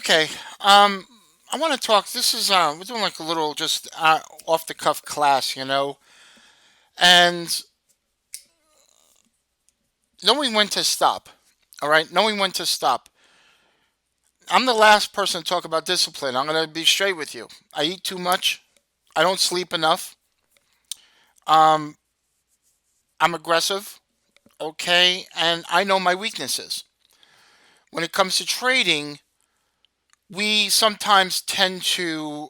Okay. I want to talk. This is we're doing like a little just off the cuff class, and knowing when to stop. All right, knowing when to stop. I'm the last person to talk about discipline. I'm gonna be straight with you. I eat too much. I don't sleep enough. Um, I'm aggressive. Okay, and I know my weaknesses. When it comes to trading, we sometimes tend to.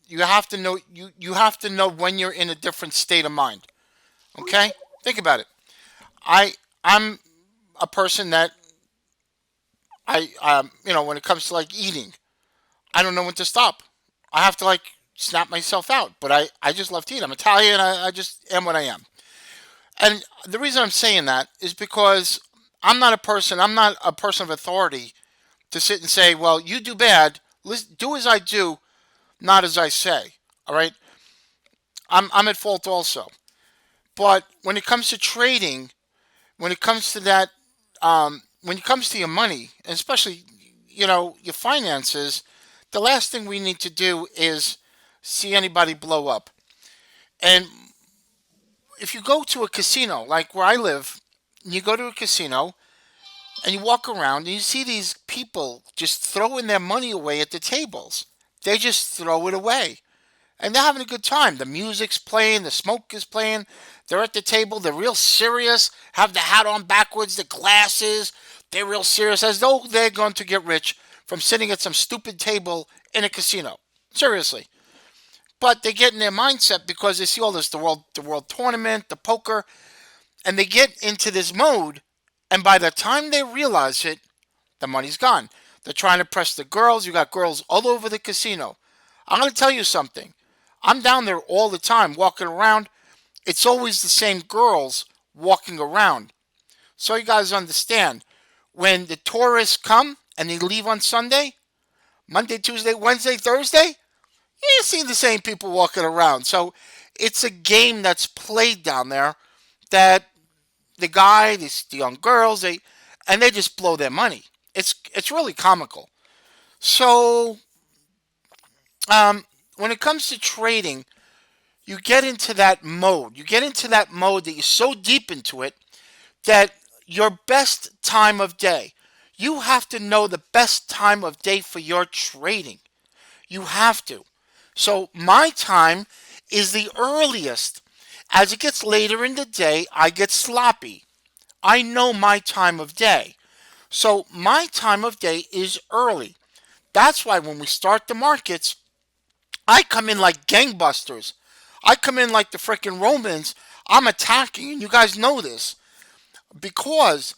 You have to know. You have to know when you're in a different state of mind. Okay, think about it. I I'm a person that when it comes to like eating, I don't know when to stop. I have to like snap myself out. But I just love to eat. I'm Italian. I just am what I am. And the reason I'm saying that is because I'm not a person of authority to sit and say, well, you do bad. Do as I do, not as I say. All right. I'm at fault also. But when it comes to trading, when it comes to that, when it comes to your money, and especially your finances, the last thing we need to do is see anybody blow up. And if you go to a casino, like where I live, you go to a casino and you walk around and you see these people just throwing their money away at the tables. They just throw it away. And they're having a good time. The music's playing, the smoke is playing. They're at the table, they're real serious, have the hat on backwards, the glasses. They're real serious, as though they're going to get rich from sitting at some stupid table in a casino. Seriously. But they get in their mindset because they see all this the world tournament, the poker, and they get into this mode. And by the time they realize it, the money's gone. They're trying to press the girls. You got girls all over the casino. I'm going to tell you something. I'm down there all the time walking around. It's always the same girls walking around. So you guys understand, when the tourists come and they leave on Sunday, Monday, Tuesday, Wednesday, Thursday, you see the same people walking around. So it's a game that's played down there that the young girls, they just blow their money. It's really comical. So when it comes to trading, you get into that mode. You get into that mode that you're so deep into it that your best time of day, you have to know the best time of day for your trading. You have to. So my time is the earliest. As it gets later in the day, I get sloppy. I know my time of day. So my time of day is early. That's why when we start the markets, I come in like gangbusters. I come in like the freaking Romans. I'm attacking, and you guys know this because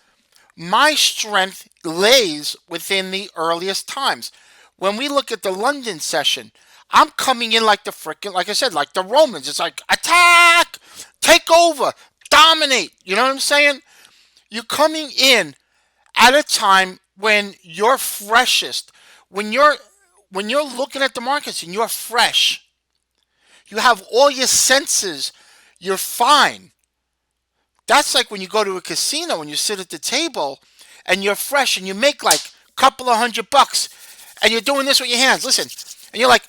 my strength lays within the earliest times. When we look at the London session, I'm coming in like the freaking, like I said, like the Romans. It's like attack, take over, dominate. You know what I'm saying? You're coming in at a time when you're freshest, when you're when you're looking at the markets and you're fresh. You have all your senses. You're fine. That's like when you go to a casino and you sit at the table and you're fresh and you make like a couple of $100 and you're doing this with your hands. Listen, and you're like,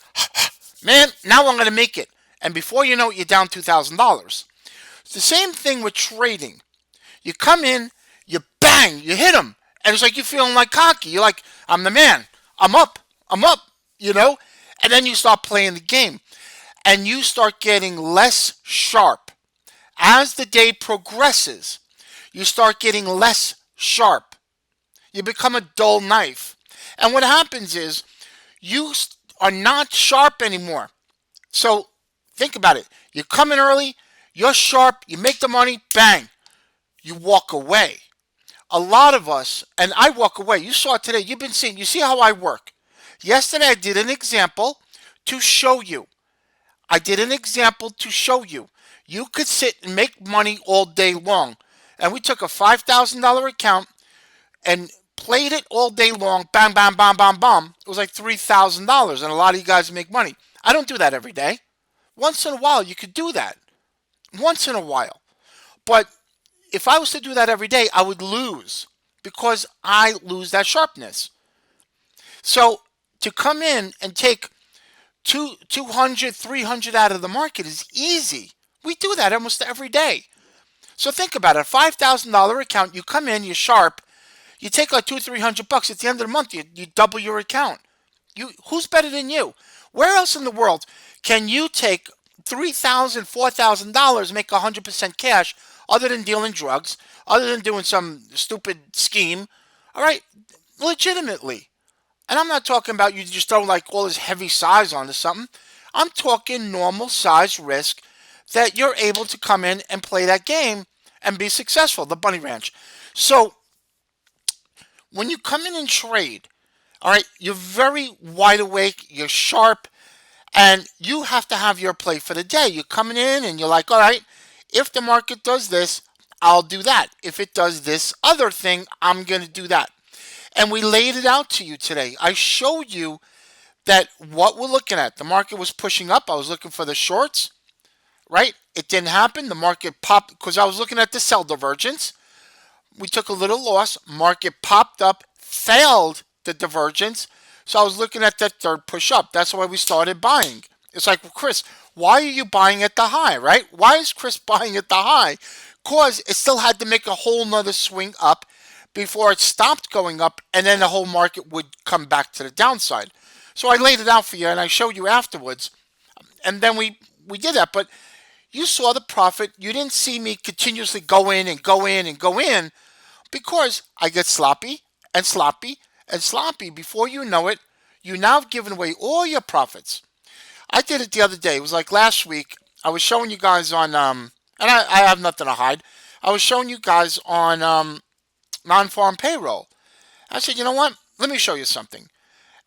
man, now I'm going to make it. And before you know it, you're down $2,000. It's the same thing with trading. You come in, you bang, you hit them. And it's like you're feeling like cocky. You're like, I'm the man. I'm up, you know? And then you start playing the game. And you start getting less sharp. As the day progresses, you start getting less sharp. You become a dull knife. And what happens is you are not sharp anymore. So think about it. You come in early, you're sharp, you make the money, bang, you walk away. A lot of us, and I walk away. You saw it today. You've been seeing, you see how I work. Yesterday I did an example to show you. I did an example to show you. You could sit and make money all day long. And we took a $5,000 account and played it all day long. Bam, bam, bam, bam, bam. It was like $3,000. And a lot of you guys make money. I don't do that every day. Once in a while, you could do that. Once in a while. But if I was to do that every day, I would lose because I lose that sharpness. So to come in and take 200, 300 out of the market is easy. We do that almost every day. So think about it. A $5,000 account, you come in, you're sharp, you take like two, 300 bucks at the end of the month, you double your account. Who's better than you? Where else in the world can you take $3,000, $4,000, make 100% cash other than dealing drugs, other than doing some stupid scheme? All right, legitimately. And I'm not talking about you just throw like all this heavy size onto something. I'm talking normal size risk that you're able to come in and play that game and be successful, the bunny ranch. So when you come in and trade, all right, you're very wide awake, you're sharp, and you have to have your play for the day. You're coming in and you're like, all right, if the market does this, I'll do that. If it does this other thing, I'm going to do that. And we laid it out to you today. I showed you that what we're looking at. The market was pushing up. I was looking for the shorts, right? It didn't happen. The market popped because I was looking at the sell divergence. We took a little loss. Market popped up, failed the divergence. So I was looking at that third push up. That's why we started buying. It's like, well, Chris, why are you buying at the high, right? Why is Chris buying at the high? Because it still had to make a whole nother swing up before it stopped going up, and then the whole market would come back to the downside. So I laid it out for you, and I showed you afterwards, and then we did that. But you saw the profit. You didn't see me continuously go in and go in and go in because I get sloppy and sloppy and sloppy. Before you know it, you now have given away all your profits. I did it the other day. It was like last week. I was showing you guys on, and I have nothing to hide. I was showing you guys on non-farm payroll. I said, you know what? Let me show you something.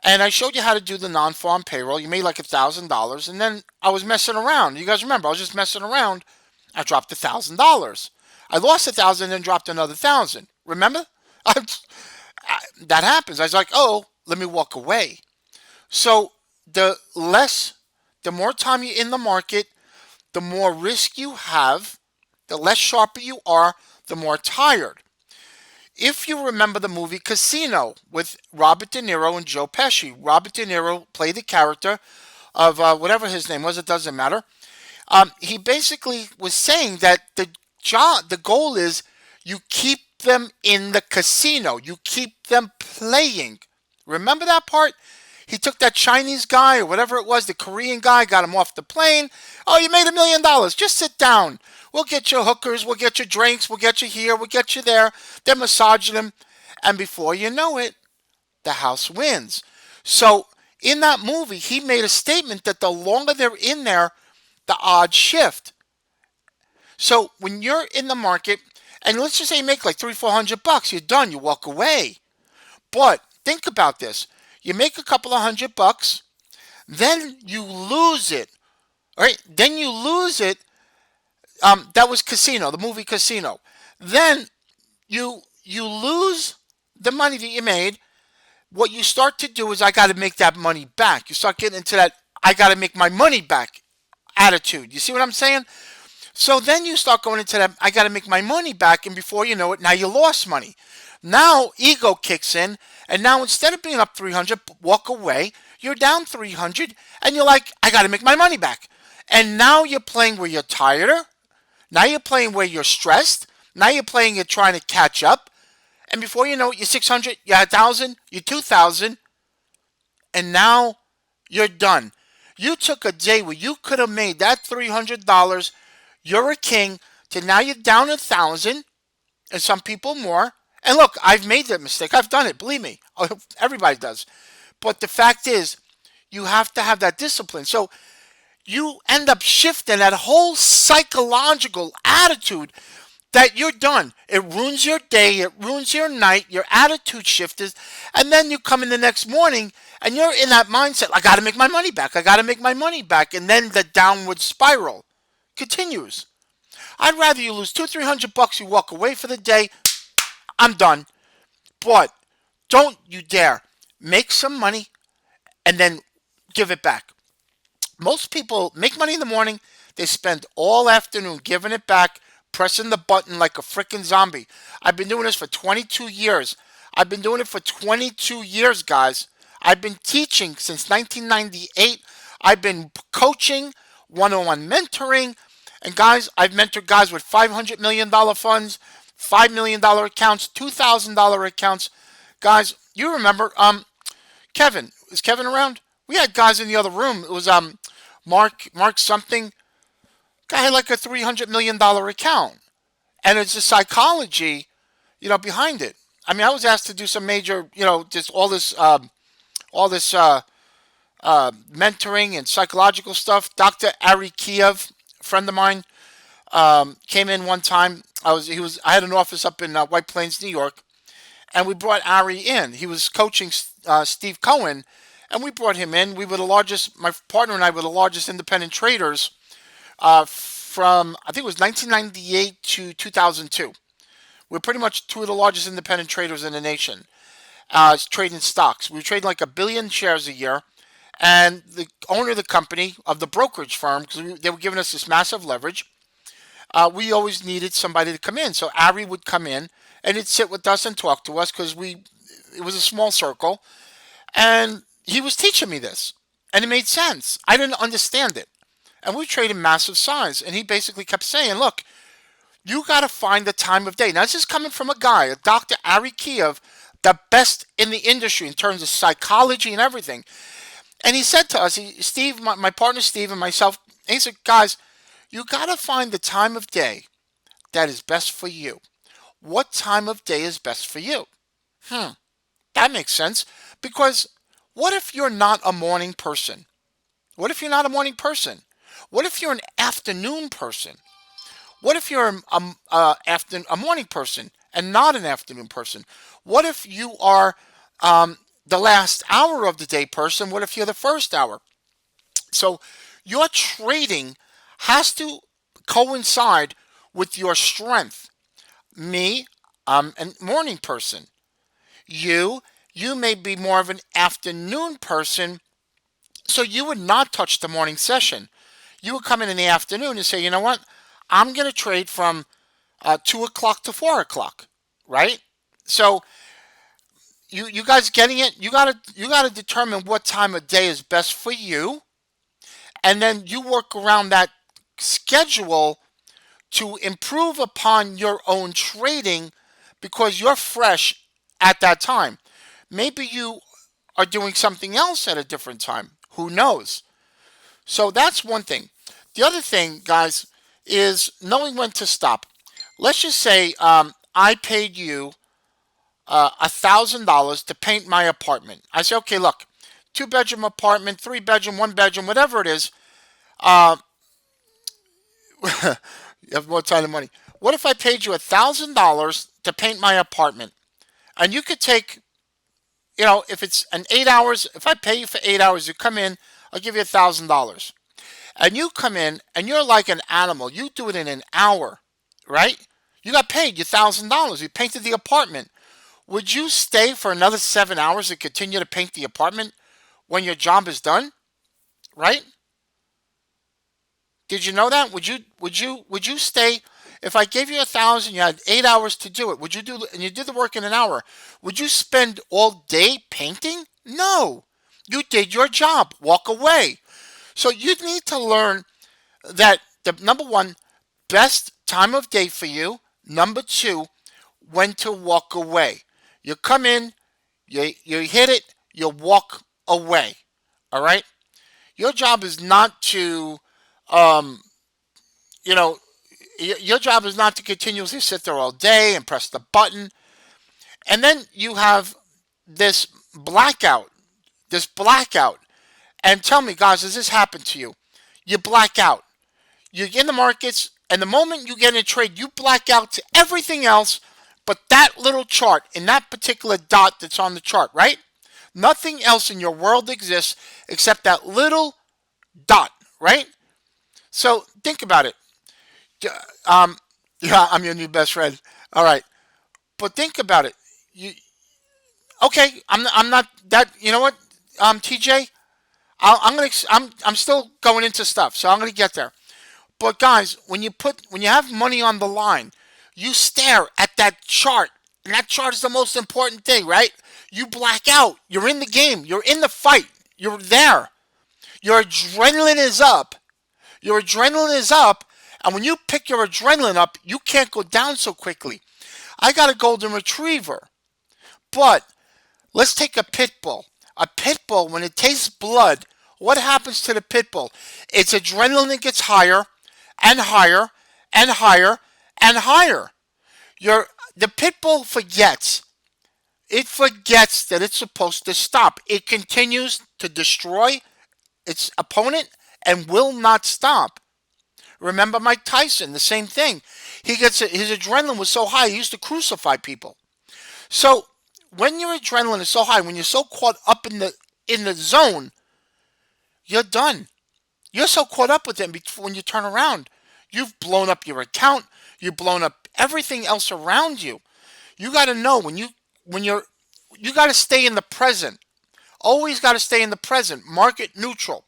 And I showed you how to do the non-farm payroll. You made like $1,000, and then I was messing around. You guys remember? I was just messing around. I dropped $1,000. I lost 1,000, then dropped another 1,000. Remember? That happens. I was like, oh, let me walk away. So the more time you're in the market, the more risk you have, the less sharper you are, the more tired. If you remember the movie Casino with Robert De Niro and Joe Pesci, Robert De Niro played the character of whatever his name was, it doesn't matter. He basically was saying that the goal is you keep them in the casino, you keep them playing. Remember that part? He took that Chinese guy or whatever it was, the Korean guy, got him off the plane. Oh, you made $1,000,000. Just sit down. We'll get you hookers. We'll get you drinks. We'll get you here. We'll get you there. They're massaging him. And before you know it, the house wins. So in that movie, he made a statement that the longer they're in there, the odds shift. So when you're in the market, and let's just say you make like 300, 400 bucks, you're done. You walk away. But think about this. You make a couple of $100, then you lose it. All right, then you lose it. That was Casino, the movie Casino. Then you lose the money that you made. What you start to do is I got to make that money back. You start getting into that I got to make my money back attitude. You see what I'm saying? So then you start going into that I got to make my money back, and before you know it, now you lost money. Now ego kicks in, and now instead of being up 300, walk away, you're down 300, and you're like, I got to make my money back. And now you're playing where you're tired. Now you're playing where you're stressed. Now you're playing you're trying to catch up. And before you know it, you're 600, you're 1,000, you're 2,000, and now you're done. You took a day where you could have made that $300. You're a king. To now you're down 1,000, and some people more. And look, I've made that mistake. I've done it. Believe me, everybody does. But the fact is, you have to have that discipline. So you end up shifting that whole psychological attitude that you're done. It ruins your day. It ruins your night. Your attitude shifts. And then you come in the next morning and you're in that mindset. I got to make my money back. I got to make my money back. And then the downward spiral continues. I'd rather you lose 200, 300 bucks. You walk away for the day. I'm done. But don't you dare make some money and then give it back. Most people make money in the morning. They spend all afternoon giving it back, pressing the button like a freaking zombie. I've been doing this for 22 years. I've been doing it for 22 years, guys. I've been teaching since 1998. I've been coaching, one-on-one mentoring. And guys, I've mentored guys with $500 million funds, $5 million accounts, $2,000 accounts. Guys, you remember Kevin? Is Kevin around? We had guys in the other room. It was Mark something. Guy had like a $300 million account, and it's the psychology, behind it. I mean, I was asked to do some major, just all this mentoring and psychological stuff. Dr. Ari Kiev, a friend of mine, came in one time. I had an office up in White Plains, New York, and we brought Ari in. He was coaching Steve Cohen, and we brought him in. We were the largest. My partner and I were the largest independent traders from I think it was 1998 to 2002. We're pretty much two of the largest independent traders in the nation. Trading stocks. We trade like 1 billion shares a year. And the owner of the company, of the brokerage firm, because they were giving us this massive leverage, we always needed somebody to come in. So Ari would come in and he'd sit with us and talk to us because it was a small circle. And he was teaching me this. And it made sense. I didn't understand it. And we traded massive size. And he basically kept saying, look, you got to find the time of day. Now, this is coming from a guy, a Dr. Ari Kiev, the best in the industry in terms of psychology and everything. And he said to us, Steve, my partner Steve and myself, he said, guys, you got to find the time of day that is best for you. What time of day is best for you? That makes sense. Because what if you're not a morning person? What if you're not a morning person? What if you're an afternoon person? What if you're a morning person and not an afternoon person? What if you are the last hour of the day person? What if you're the first hour? So your trading has to coincide with your strength. Me, I'm a morning person. You may be more of an afternoon person, so you would not touch the morning session. You would come in the afternoon and say, you know what? I'm going to trade from 2 o'clock to 4 o'clock, right? So you guys getting it? You gotta determine what time of day is best for you, and then you work around that schedule to improve upon your own trading because you're fresh at that time. Maybe you are doing something else at a different time. Who knows? So that's one thing. The other thing, guys, is knowing when to stop. Let's just say I paid you $1,000 to paint my apartment. I say, okay, look, 2 bedroom apartment, 3 bedroom, 1 bedroom, whatever it is. Uh, you have more time than money. What if I paid you $1,000 to paint my apartment, and you could take, if it's an 8 hours, if I pay you for 8 hours, you come in, I'll give you $1,000, and you come in and you're like an animal. You do it in an hour, right? You got paid your $1,000. You painted the apartment. Would you stay for another 7 hours and continue to paint the apartment when your job is done? Right? Did you know that? Would you stay if I gave you 1,000, you had 8 hours to do it? Would you do and you did the work in an hour? Would you spend all day painting? No. You did your job. Walk away. So you need to learn that the number one, best time of day for you. Number two, when to walk away. You come in, you hit it, you walk away. All right? Your job is not to, um, you know, your job is not to continuously sit there all day and press the button. And then you have this blackout, this blackout. And tell me, guys, does this happen to you? You black out. You're in the markets, and the moment you get in a trade, you black out to everything else but that little chart in that particular dot that's on the chart, right? Nothing else in your world exists except that little dot, right? So think about it. Um, yeah, I'm your new best friend. All right, but think about it. You okay? I'm not that. You know what? TJ, I'm still going into stuff, so I'm gonna get there. But guys, when you have money on the line, you stare at that chart, and that chart is the most important thing, right? You black out. You're in the game. You're in the fight. You're there. Your adrenaline is up. Your adrenaline is up. And when you pick your adrenaline up, you can't go down so quickly. I got a golden retriever. But let's take a pit bull. A pit bull, when it tastes blood, what happens to the pit bull? Its adrenaline gets higher and higher and higher and higher. Your the pit bull forgets. It forgets that it's supposed to stop. It continues to destroy its opponent and will not stop. Remember Mike Tyson, the same thing. His adrenaline was so high, he used to crucify people. So when your adrenaline is so high, when you're so caught up in the zone, you're done. You're so caught up with them when you turn around. You've blown up your account. You've blown up everything else around you. You got to know you got to stay in the present. Always got to stay in the present. Market neutral.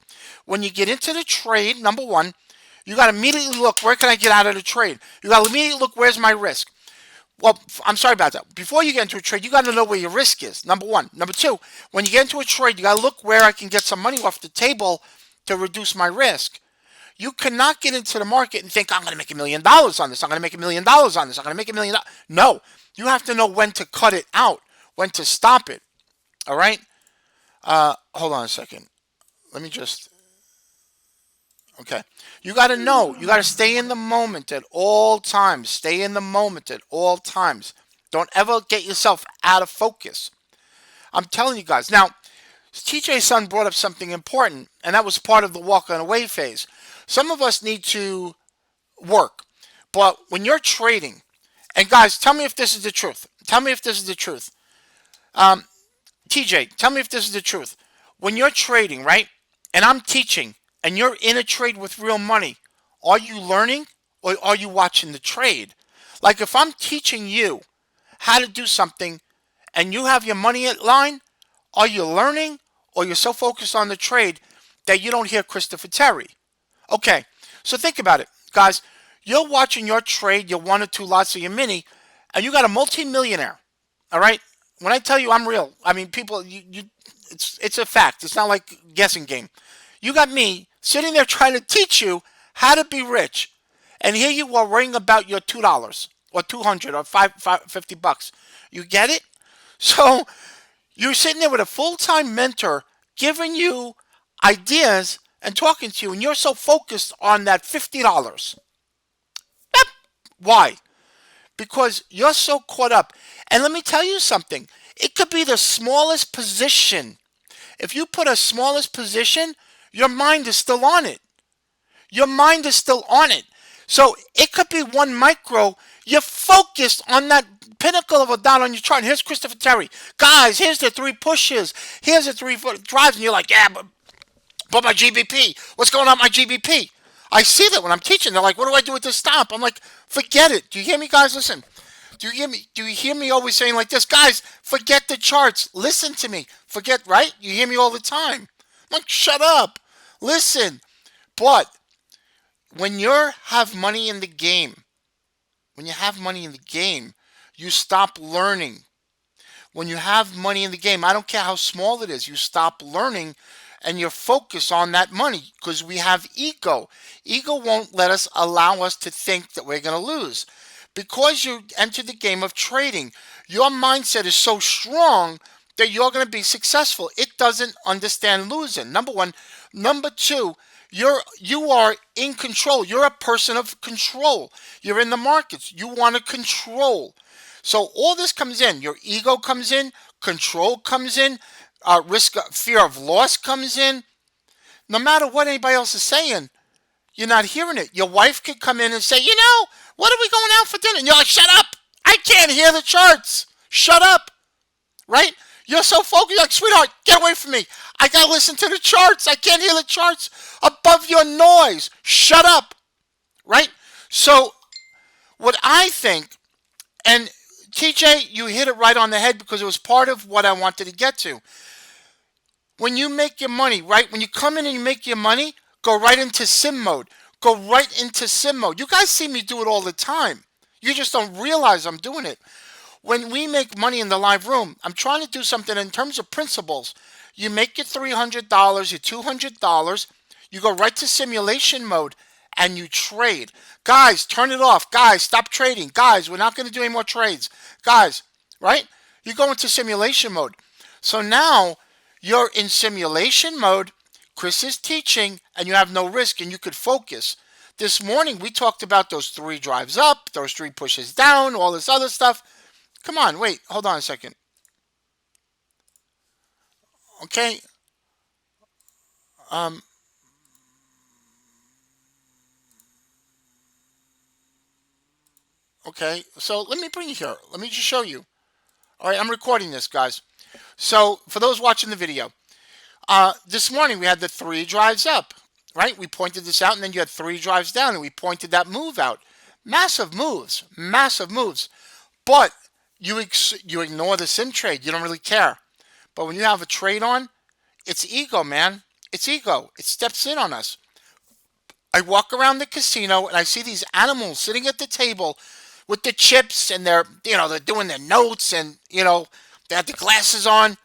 When you get into the trade, number one, you got to immediately look, where can I get out of the trade? You got to immediately look, where's my risk? Well, I'm sorry about that. Before you get into a trade, you got to know where your risk is. Number one. Number two, when you get into a trade, you got to look where I can get some money off the table to reduce my risk. You cannot get into the market and think, I'm going to make $1,000,000 on this. I'm going to make $1,000,000 on this. I'm going to make $1,000,000. No, you have to know when to cut it out, when to stop it. All right? Hold on a second. Let me just. Okay. You got to know. You got to stay in the moment at all times. Stay in the moment at all times. Don't ever get yourself out of focus. I'm telling you guys. Now, TJ's son brought up something important, and that was part of the walk on away phase. Some of us need to work, but when you're trading, and guys, tell me if this is the truth. Tell me if this is the truth. TJ, tell me if this is the truth. When you're trading, right, and I'm teaching, and you're in a trade with real money, are you learning or are you watching the trade? Like if I'm teaching you how to do something and you have your money at line, are you learning or you're so focused on the trade that you don't hear Christopher Terry? Okay, so think about it, guys. You're watching your trade, your one or two lots of your mini, and you got a multi-millionaire. All right. When I tell you I'm real, I mean people. It's a fact. It's not like a guessing game. You got me sitting there trying to teach you how to be rich, and here you are worrying about your $2 or 200 or $50. You get it? So you're sitting there with a full-time mentor giving you ideas and talking to you, and you're so focused on that $50. Why? Because you're so caught up. And let me tell you something. It could be the smallest position. If you put a smallest position, your mind is still on it. Your mind is still on it. So it could be one micro. You're focused on that pinnacle of a dot on your chart. Here's Christopher Terry. Guys, here's the 3 pushes. Here's the 3 drives. And you're like, yeah, but my GBP. What's going on with my GBP? I see that when I'm teaching. They're like, what do I do with this stop? I'm like, forget it. Do you hear me, guys? Listen. Do you hear me? Do you hear me always saying like this? Guys, forget the charts. Listen to me. Forget, right? You hear me all the time. I'm like, shut up. Listen. But when you have money in the game, you stop learning. When you have money in the game, I don't care how small it is, you stop learning and you're focused on that money because we have ego. Ego won't let us allow us to think that we're going to lose. Because you enter the game of trading, your mindset is so strong that you're going to be successful. It doesn't understand losing. Number one. Number two, you are in control. You're a person of control. You're in the markets. You want to control. So all this comes in. Your ego comes in. Control comes in. Fear of loss comes in. No matter what anybody else is saying, you're not hearing it. Your wife could come in and say, what are we going out for dinner? And you're like, shut up. I can't hear the charts. Shut up. Right? You're so focused. You're like, sweetheart, get away from me. I got to listen to the charts. I can't hear the charts above your noise. Shut up. Right? So what I think, and TJ, you hit it right on the head because it was part of what I wanted to get to. When you make your money, right? When you come in and you make your money, go right into sim mode. Go right into sim mode. You guys see me do it all the time. You just don't realize I'm doing it. When we make money in the live room, I'm trying to do something in terms of principles. You make your $300, your $200, you go right to simulation mode and you trade. Guys, turn it off. Guys, stop trading. Guys, we're not going to do any more trades. Guys, right? You go into simulation mode. So now you're in simulation mode. Chris is teaching and you have no risk and you could focus. This morning we talked about those 3 drives up, those 3 pushes down, all this other stuff. Come on, wait, hold on a second. Okay. Um, okay, so let me bring you here. Let me just show you. All right, I'm recording this, guys. So for those watching the video, this morning we had the 3 drives up, right? We pointed this out, and then you had 3 drives down, and we pointed that move out. Massive moves, massive moves. But you ignore the sim trade. You don't really care. But when you have a trade on, it's ego, man. It's ego. It steps in on us. I walk around the casino and I see these animals sitting at the table with the chips and they're doing their notes and they have the glasses on.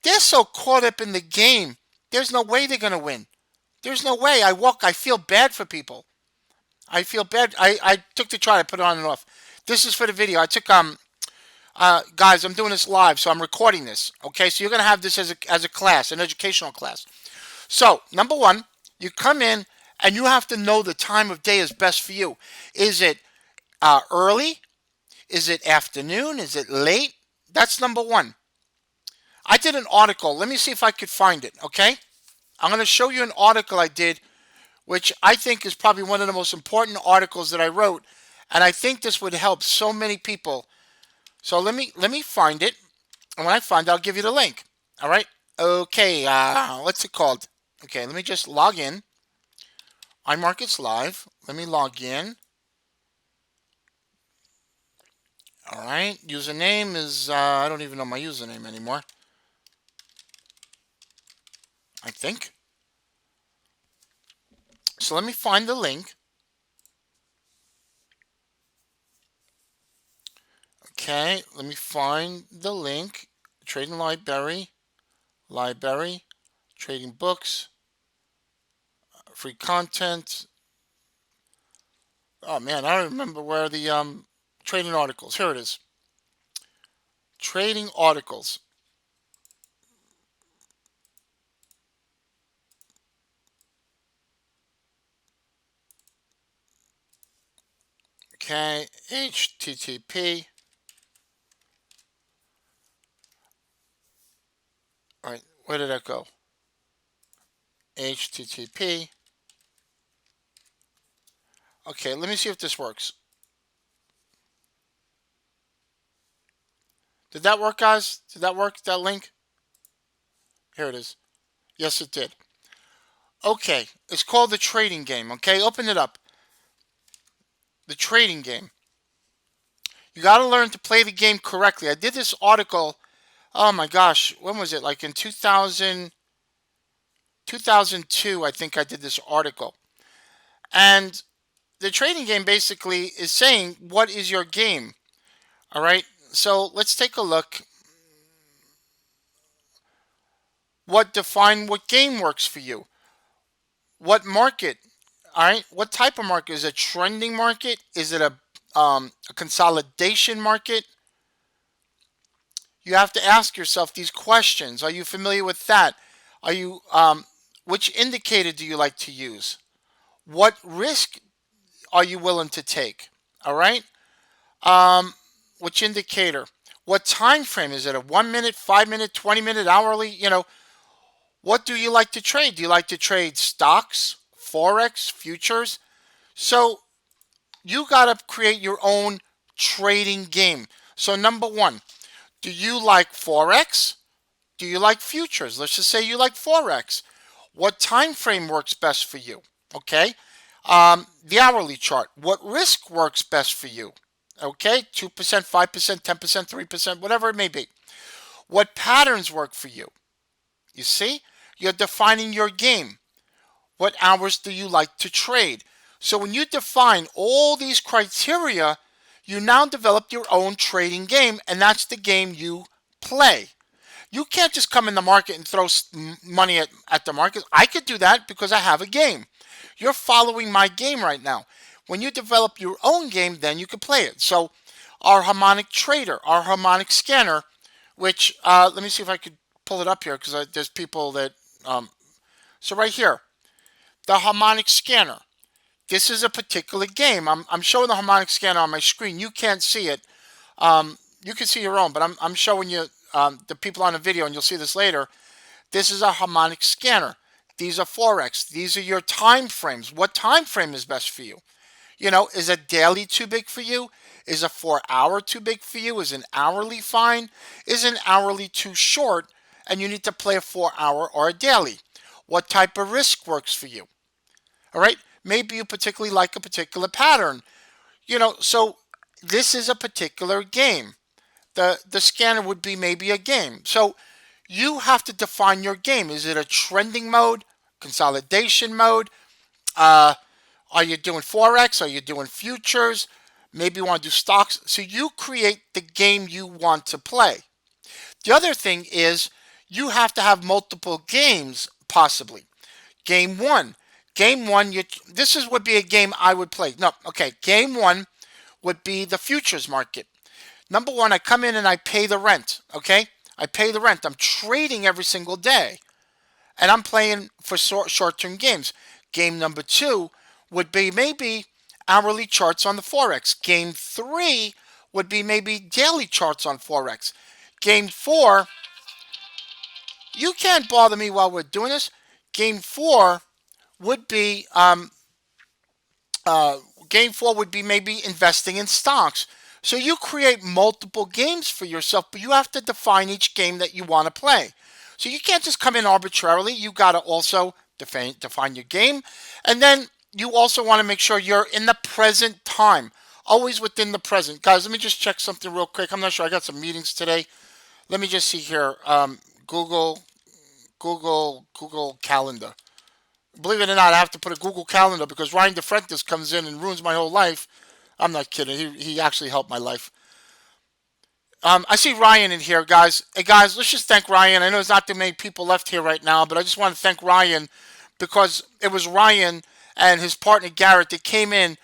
They're so caught up in the game. There's no way they're gonna win. There's no way. I feel bad for people. I feel bad. I took the chart, I put it on and off. This is for the video. I took guys, I'm doing this live, so I'm recording this. Okay, so you're gonna have this as a class, an educational class. So number one, you come in and you have to know the time of day is best for you. Is it early? Is it afternoon? Is it late? That's number one. I did an article. Let me see if I could find it. Okay, I'm going to show you an article I did, which I think is probably one of the most important articles that I wrote, and I think this would help so many people. So let me find it, and when I find it, I'll give you the link. All right. Okay. What's it called? Okay. Let me just log in. iMarkets Live. Let me log in. All right. Username is I don't even know my username anymore. I think. So let me find the link. Okay, let me find the link. Trading library, trading books, free content. Oh man, I don't remember where the trading articles. Here it is. Trading articles. Okay, HTTP. All right, where did that go? HTTP. Okay, let me see if this works. Did that work, guys? Did that work, that link? Here it is. Yes, it did. Okay, it's called the trading game. Okay, open it up. The trading game. You got to learn to play the game correctly. I did this article, oh my gosh, when was it? Like in 2002, I think I did this article. And the trading game basically is saying, what is your game? All right, so let's take a look. Define what game works for you? What market? All right, what type of market? Is it a trending market? Is it a consolidation market? You have to ask yourself these questions. Are you familiar with that? Are you which indicator do you like to use? What risk are you willing to take? All right. Which indicator? What time frame is it? A 1 minute, 5 minute, 20 minute, hourly? What do you like to trade? Do you like to trade stocks, Forex, futures? So you got to create your own trading game. So number one, do you like Forex? Do you like futures? Let's just say you like Forex. What time frame works best for you? Okay. The hourly chart. What risk works best for you? Okay. 2%, 5%, 10%, 3%, whatever it may be. What patterns work for you? You see? You're defining your game. What hours do you like to trade? So when you define all these criteria, You now develop your own trading game, and that's the game you play. You can't just come in the market and throw money at the market. I could do that because I have a game. You're following my game right now. When you develop your own game, then you can play it. So, our harmonic trader, our harmonic scanner, which let me see if I could pull it up here because there's people that. So right here, the harmonic scanner. This is a particular game. I'm showing the harmonic scanner on my screen. You can't see it. You can see your own, but I'm showing you the people on the video, and you'll see this later. This is a harmonic scanner. These are Forex. These are your time frames. What time frame is best for you? Is a daily too big for you? Is a 4 hour too big for you? Is an hourly fine? Is an hourly too short and you need to play a 4 hour or a daily? What type of risk works for you? All right. Maybe you particularly like a particular pattern. So this is a particular game. The scanner would be maybe a game. So you have to define your game. Is it a trending mode, consolidation mode? Are you doing Forex? Are you doing futures? Maybe you want to do stocks. So you create the game you want to play. The other thing is you have to have multiple games, possibly. Game one. Game one, this would be a game I would play. No, okay. Game one would be the futures market. Number one, I come in and I pay the rent. Okay? I pay the rent. I'm trading every single day. And I'm playing for short-term games. Game number two would be maybe hourly charts on the Forex. Game three would be maybe daily charts on Forex. Game four, you can't bother me while we're doing this. Game four would be maybe investing in stocks. So you create multiple games for yourself, but you have to define each game that you want to play. So you can't just come in arbitrarily. You got to also define your game. And then you also want to make sure you're in the present time, always within the present. Guys, let me just check something real quick. I'm not sure. I got some meetings today. Let me just see here. Google Calendar. Believe it or not, I have to put a Google Calendar because Ryan DeFrentis comes in and ruins my whole life. I'm not kidding. He actually helped my life. I see Ryan in here, guys. Hey, guys, let's just thank Ryan. I know there's not too many people left here right now, but I just want to thank Ryan because it was Ryan and his partner Garrett that came in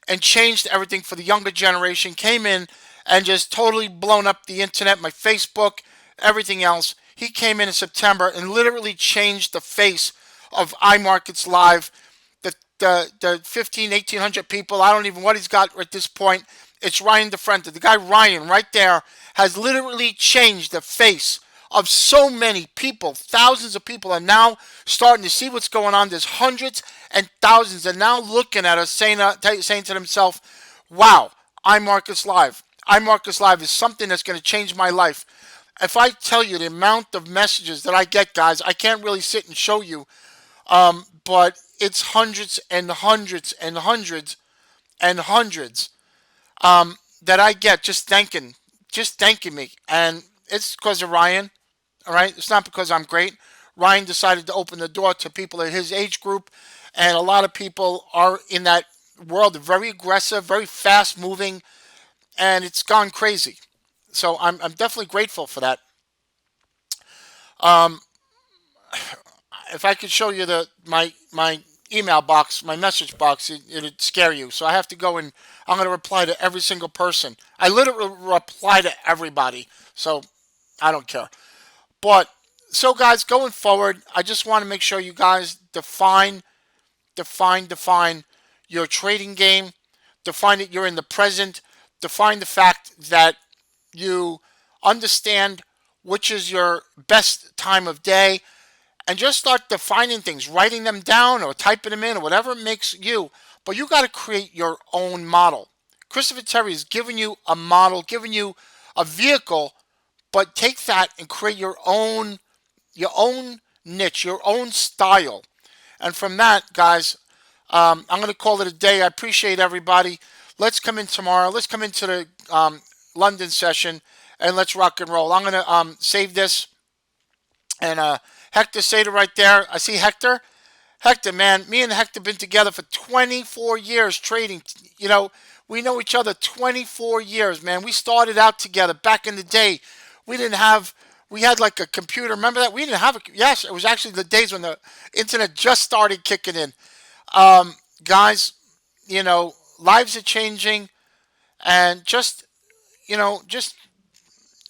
and changed everything for the younger generation, came in and just totally blown up the internet, my Facebook, everything else. He came in September and literally changed the face of iMarkets Live. The 1,800 people, I don't even know what he's got at this point. It's Ryan DeFrenta. The guy Ryan right there has literally changed the face of so many people. Thousands of people are now starting to see what's going on. There's hundreds and thousands are now looking at us saying to themselves, wow, iMarkets Live. iMarkets Live is something that's going to change my life. If I tell you the amount of messages that I get, guys, I can't really sit and show you. But it's hundreds and hundreds and hundreds and hundreds that I get just thanking me. And it's because of Ryan, all right? It's not because I'm great. Ryan decided to open the door to people in his age group, and a lot of people are in that world. They're very aggressive, very fast moving, and it's gone crazy. So I'm definitely grateful for that. Um, if I could show you my email box, my message box, it'd scare you. So I have to go and I'm going to reply to every single person. I literally reply to everybody. So I don't care. But so guys, going forward, I just want to make sure you guys define your trading game. Define that you're in the present. Define the fact that you understand which is your best time of day, and just start defining things, writing them down or typing them in or whatever makes you. But you got to create your own model. Christopher Terry is giving you a model, giving you a vehicle, but take that and create your own niche, your own style. And from that, guys, I'm going to call it a day. I appreciate everybody. Let's come in tomorrow. Let's come into the London session and let's rock and roll. I'm going to save this. And Hector Sater right there. I see Hector. Hector, man, me and Hector been together for 24 years trading. We know each other 24 years, man. We started out together back in the day. We didn't have, we had like a computer. Remember that? We didn't have a, yes, it was actually the days when the internet just started kicking in. Guys, lives are changing, and just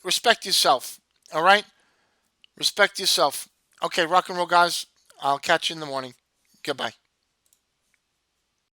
respect yourself. All right? Respect yourself. Okay, rock and roll, guys. I'll catch you in the morning. Goodbye.